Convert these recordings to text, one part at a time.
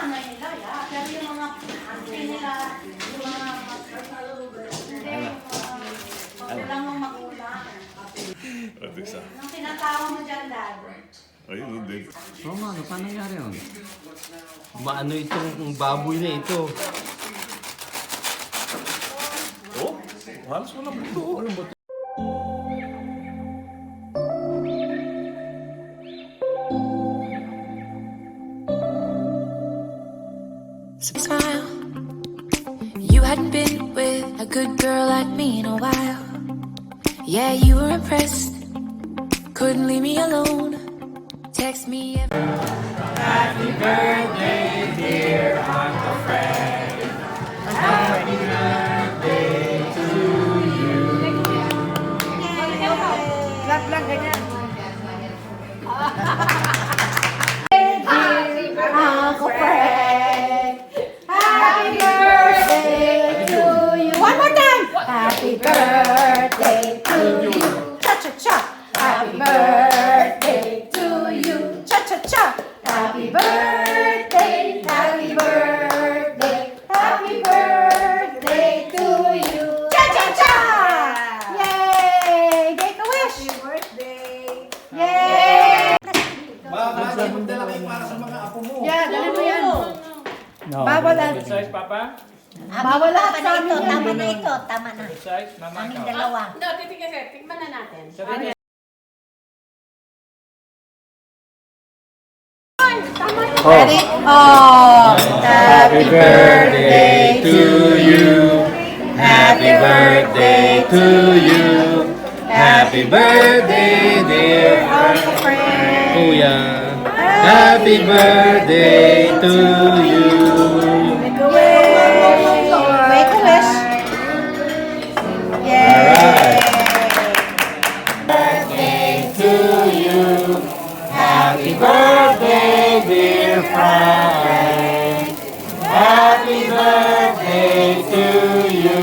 nila, yeah. Pero yung mga, hindi nila, yung mga, hindi, okay lang ng magulang. Nung tinatawa mo dyan, Dad. Ayun, hindi. Oo nga, paano nangyari yun? Maano itong baboy na ito? Oh, halos walang buto. Walang buto. Smile. You hadn't been with a good girl like me in a while. Yeah, you were impressed. Couldn't leave me alone. Text me every Happy birthday, dear Uncle Fred. Happy birthday to you. Lang ganyan. Uncle Fred, happy birthday to you. One more time. Happy birthday to you. Cha-cha-cha. Happy birthday to you. Cha-cha-cha. Happy birthday, happy birthday, happy birthday to you. Cha-cha-cha. Yay! Make a wish. Happy birthday. Yay! Baka magdala kayo para sa mga apo mo. Yeah, dali mo yan. Bawal at Size, Papa? bawal at sa amin yan. Tama na ito, tama na. Size, Mama? Aming ikaw. dalawa. Hindi, tingnan na natin. Sabi niya. Ready? Oh, happy birthday to you. Happy birthday to you. Happy birthday, dear Uncle Fred. Kuya. Happy birthday to you. Make a wish. Make a wish. Yay! Birthday to you. Happy birthday, dear Frank. Happy birthday to you.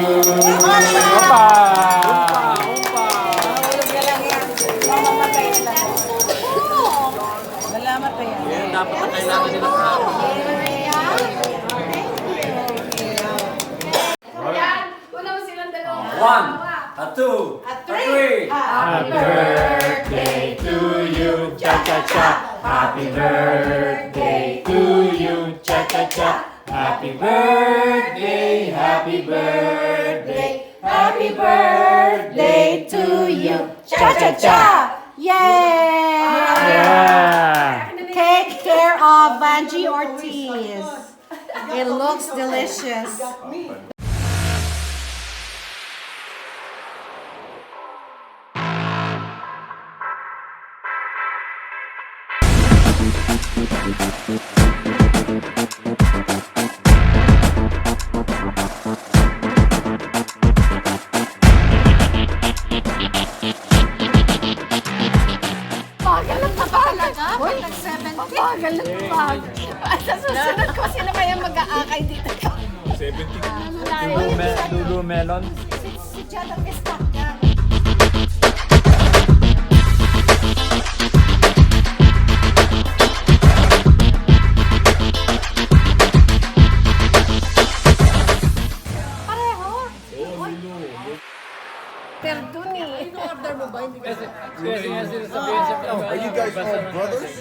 Opa! Salamat pa yan. Dapat na kailangan nila sa One, a two, a three. Happy birthday to you, cha cha cha. Happy birthday to you, cha cha cha. Happy birthday, happy birthday, Happy birthday to you. Cha-cha-cha. Yay! Take care of Vanjie Ortiz. It looks delicious. Papagal na pag. Sa susunod ko, sino kaya mag-aakay dito? 70. Lulu Melon? Si Chad ang stock niya. Are you guys all brothers?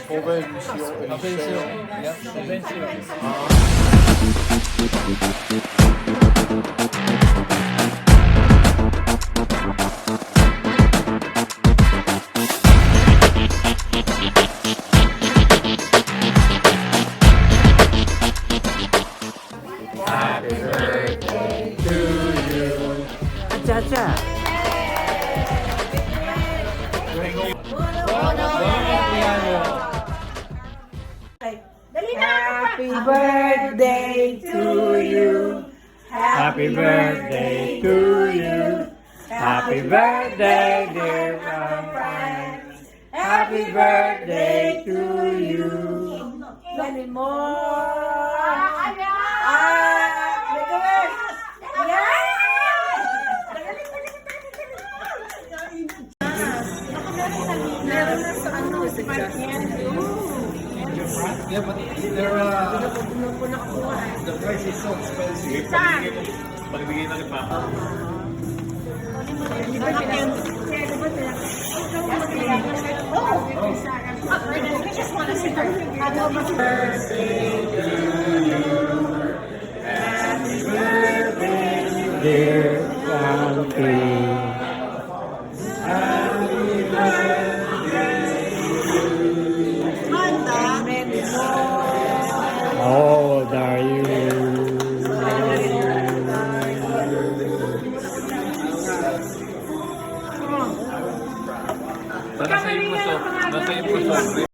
Happy birthday to you. Cha cha. Happy birthday to you. Happy birthday to you. Happy birthday, dear Frank. Happy birthday to you. Many more. Make a wish. Meron na sa ano, sa Yeah, but the price is so expensive. Pagbigay na rin, Papa. Dear Country. How old are you? Nasa yung puso.